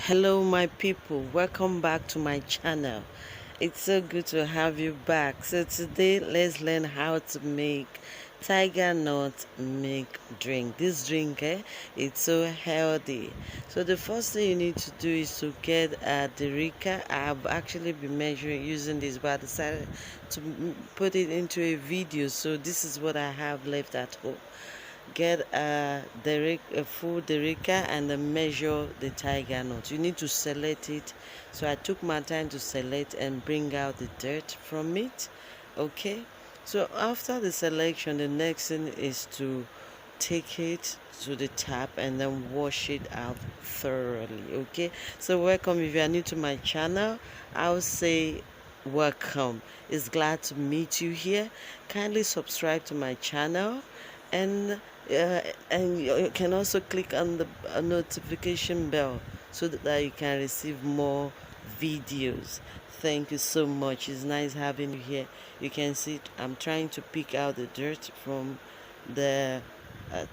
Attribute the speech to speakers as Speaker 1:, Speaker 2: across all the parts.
Speaker 1: Hello my people, welcome back to my channel. It's so good to have you back. So today let's learn how to make tiger nut milk drink. This drink it's so healthy. So the first thing you need to do is to get the rica. I've actually been measuring using this, but I decided to put it into a video, so this is what I have left at home. Get a full derica and then measure the tiger nut. You need to select it, so I took my time to select and bring out the dirt from it. Okay, so after the selection, the next thing is to take it to the tap and then wash it out thoroughly. Okay, so welcome. If you are new to my channel, I'll say welcome. It's glad to meet you here. Kindly subscribe to my channel, and you can also click on the notification bell so that you can receive more videos. Thank you so much. It's nice having you here. You can see I'm trying to pick out the dirt from the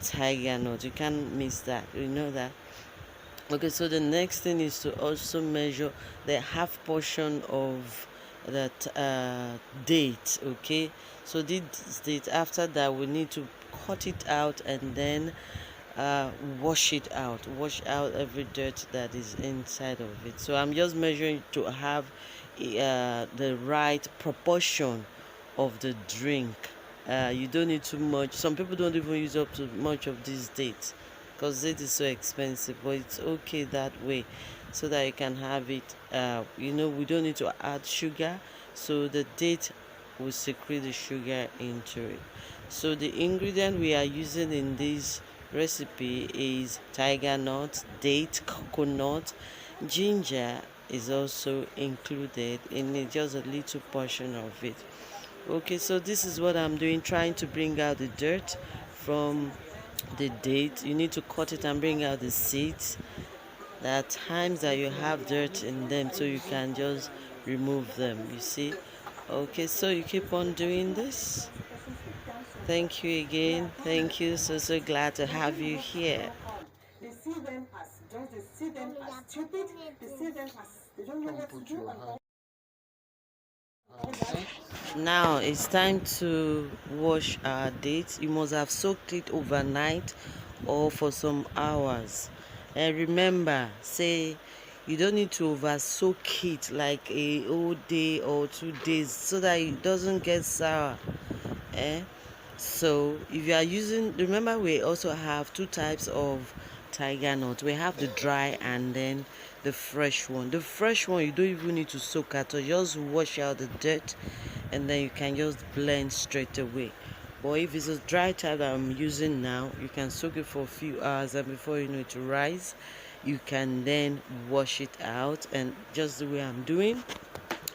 Speaker 1: tiger nut. You can't miss that, you know that. Okay, so the next thing is to also measure the half portion of that date. Okay, so this date, after that we need to cut it out and then wash it out, wash out every dirt that is inside of it. So I'm just measuring to have the right proportion of the drink. You don't need too much. Some people don't even use up too much of these dates because it is so expensive, but it's okay that way, so that you can have it. We don't need to add sugar, so the date will secrete the sugar into it. So the ingredient we are using in this recipe is tiger nut, date, coconut, ginger is also included in it, just a little portion of it. Okay, so this is what I'm doing, trying to bring out the dirt from the date. You need to cut it and bring out the seeds. There are times that you have dirt in them, so you can just remove them, you see. Okay, so you keep on doing this. Thank you again. Thank you. So glad to have you here. They see them as just they see them as stupid. They see them as they don't know what to do. Now it's time to wash our dates. You must have soaked it overnight or for some hours. And remember, say you don't need to over soak it like a whole day or 2 days so that it doesn't get sour. So if you are using, remember we also have two types of tiger nut. We have the dry and then the fresh one. The fresh one you don't even need to soak at all. Just wash out the dirt and then you can just blend straight away. But if it's a dry type that I'm using now, you can soak it for a few hours, and before you know it to rise, you can then wash it out, and just the way I'm doing.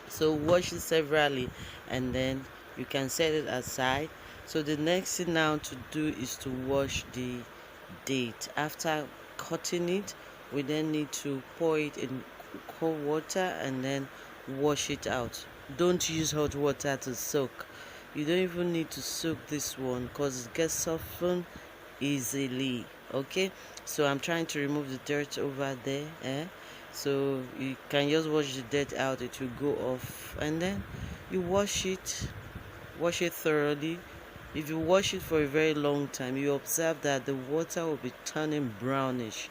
Speaker 1: So wash it severally and then you can set it aside. So the next thing now to do is to wash the date. After cutting it, we then need to pour it in cold water and then wash it out. Don't use hot water to soak. You don't even need to soak this one because it gets softened easily. Okay, so I'm trying to remove the dirt over there. So you can just wash the dirt out, it will go off, and then you wash it thoroughly. If you wash it for a very long time, you observe that the water will be turning brownish.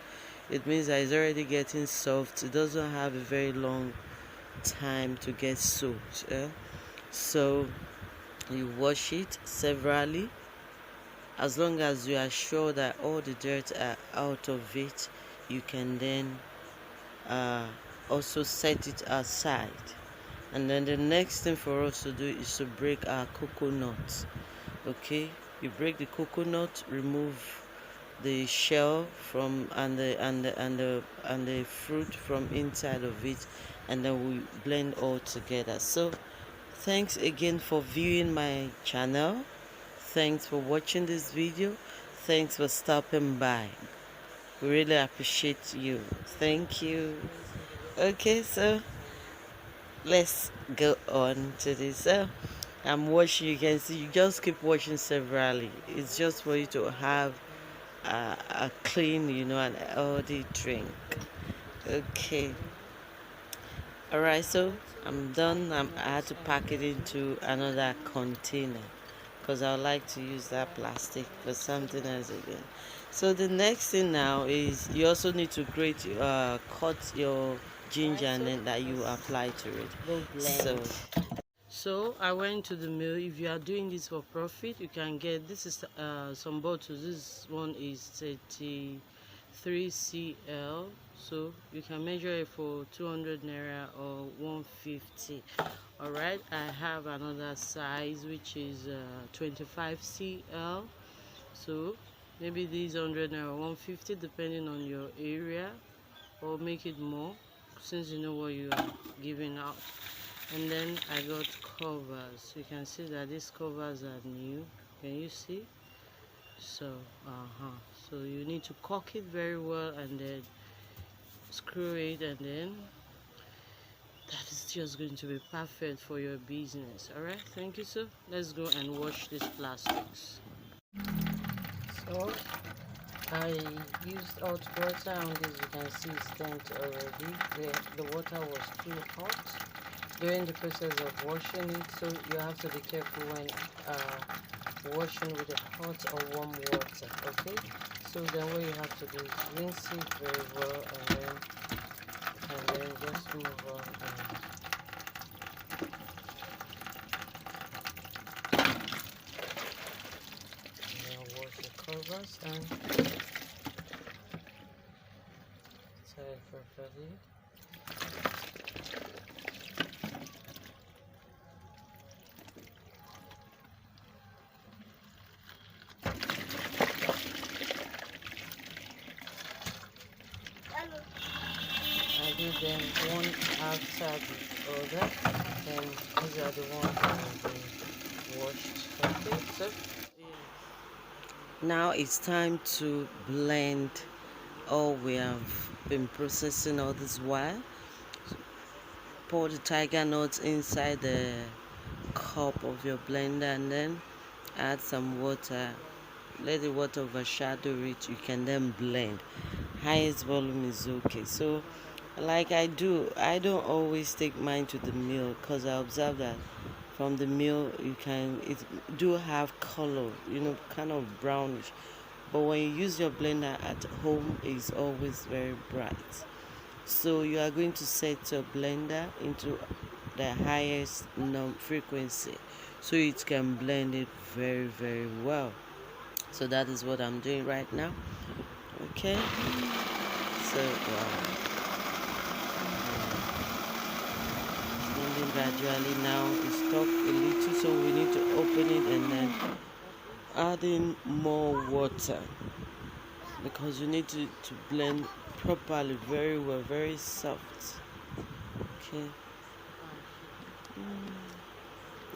Speaker 1: It means that it's already getting soft. It doesn't have a very long time to get soaked. So you wash it severally. As long as you are sure that all the dirt are out of it, you can then also set it aside. And then the next thing for us to do is to break our coconut. Okay, you break the coconut, remove the shell from and the fruit from inside of it, and then we blend all together. So thanks again for viewing my channel. Thanks for watching this video. Thanks for stopping by. We really appreciate you. Thank you. Okay, so let's go on to this. So I'm washing. You can see, you just keep washing severally. It's just for you to have a clean, and healthy drink. Okay. All right. So I'm done. I had to pack it into another container because I would like to use that plastic for something else again. So the next thing now is you also need to cut your ginger and then that you apply to it. So I went to the mill. If you are doing this for profit, you can get this is some bottles. This one is 33 cl. So you can measure it for 200 naira or 150. All right. I have another size which is 25 cl. So maybe these 100 naira or 150 depending on your area, or make it more since you know what you are giving out. And then I got covers. You can see that these covers are new. Can you see? So so you need to cork it very well and then screw it, and then that is just going to be perfect for your business. All right, thank you. So let's go and wash these plastics. So I used hot water, and as you can see it's stamped already. The water was too hot during the process of washing it, so you have to be careful when washing with the hot or warm water. Okay, so then what you have to do is rinse it very well, and then just move on and then wash the covers and tie it properly. I do them one after the other, and these are the ones that have been washed. Okay, so now it's time to blend all we have been processing all this while. Pour the tiger nuts inside the cup of your blender and then add some water. Let the water overshadow it. You can then blend. Highest volume is okay. So like I don't always take mine to the mill because I observe that from the mill it do have color, kind of brownish, but when you use your blender at home it's always very bright. So you are going to set your blender into the highest frequency so it can blend it very, very well. So that is what I'm doing right now. Okay, so blending gradually. Now it's stuck a little, so we need to open it and then add in more water because you need to blend properly, very well, very soft. Okay.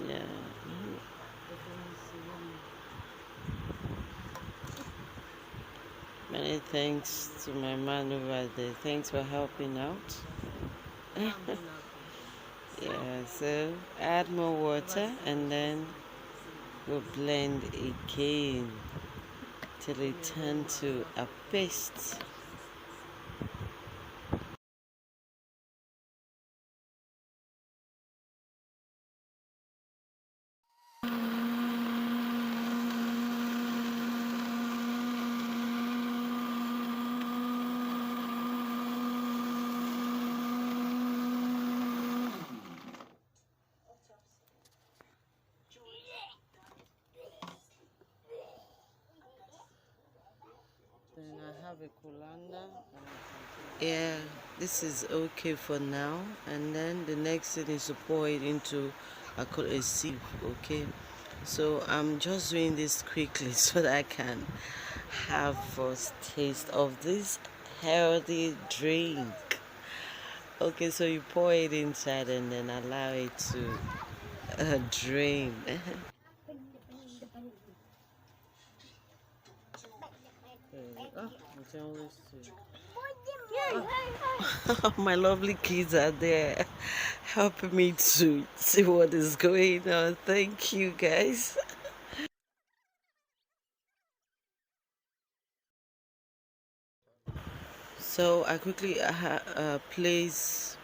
Speaker 1: Yeah. Many thanks to my man over there. Thanks for helping out. Yeah, so add more water and then we'll blend again till it turns to a paste. Then I have a colander. Yeah, this is okay for now. And then the next thing is to pour it into a sieve. Okay, so I'm just doing this quickly so that I can have first taste of this healthy drink. Okay, so you pour it inside and then allow it to drain. My lovely kids are there helping me to see what is going on. Thank you, guys. So I quickly place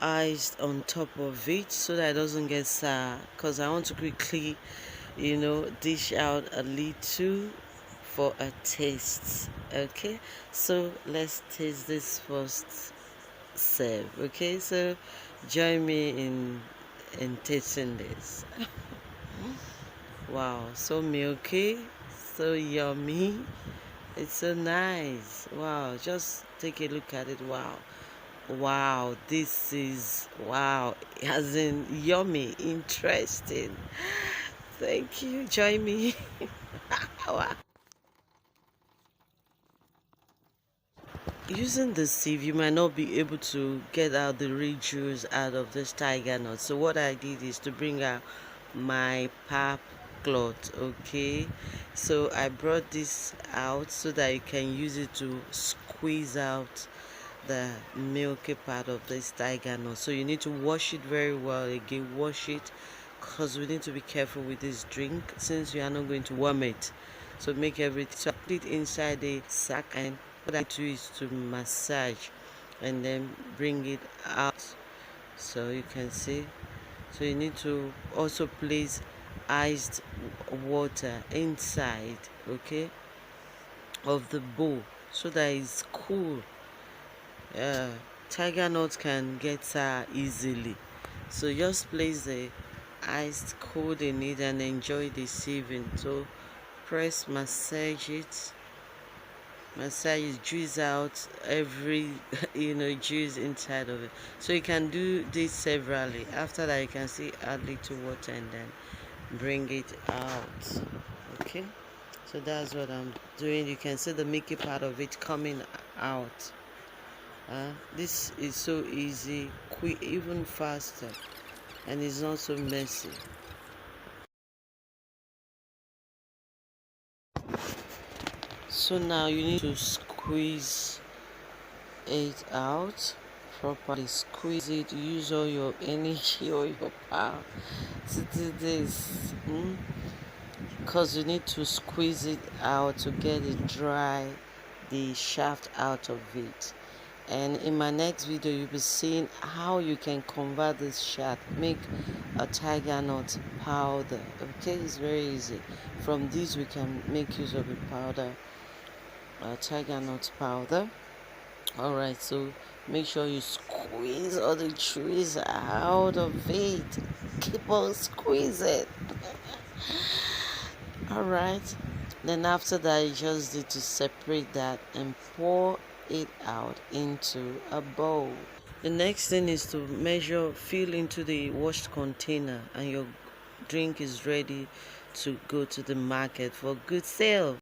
Speaker 1: ice on top of it so that it doesn't get sour, because I want to quickly, dish out a little for a taste. Okay, so let's taste this first serve. Okay, so join me in tasting this. Wow, so milky, so yummy. It's so nice. Wow, just take a look at it. Wow. Wow, this is wow, as in yummy, interesting. Thank you. Join me. Wow. Using the sieve, you might not be able to get out the real juice out of this tiger nut. So what I did is to bring out my pap cloth. Okay, so I brought this out so that you can use it to squeeze out the milky part of this tiger nut. So you need to wash it very well. Again, wash it, because we need to be careful with this drink since we are not going to warm it. So make everything, so put it inside the sack, and what I do is to massage and then bring it out, so you can see. So you need to also place iced water inside, okay, of the bowl so that it's cool. uh, Tiger nuts can get sour easily, so just place the iced cold in it and enjoy the sieving. So press, massage juice out every juice inside of it. So you can do this severally. After that, you can see add little water and then bring it out. Okay, so that's what I'm doing. You can see the milky part of it coming out. This is so easy, quick, even faster, and it's not so messy. So now you need to squeeze it out properly. Squeeze it, use all your energy or your power to do this, because you need to squeeze it out to get it dry, the shaft out of it. And in my next video, you'll be seeing how you can convert this shaft, make a tiger nut powder. Okay, it's very easy. From this we can make use of a powder, a tiger nut powder. All right, so make sure you squeeze all the juice out of it. Keep on squeezing. All right, then after that, you just need to separate that and pour it out into a bowl. The next thing is to measure, fill into the washed container, and your drink is ready to go to the market for good sale.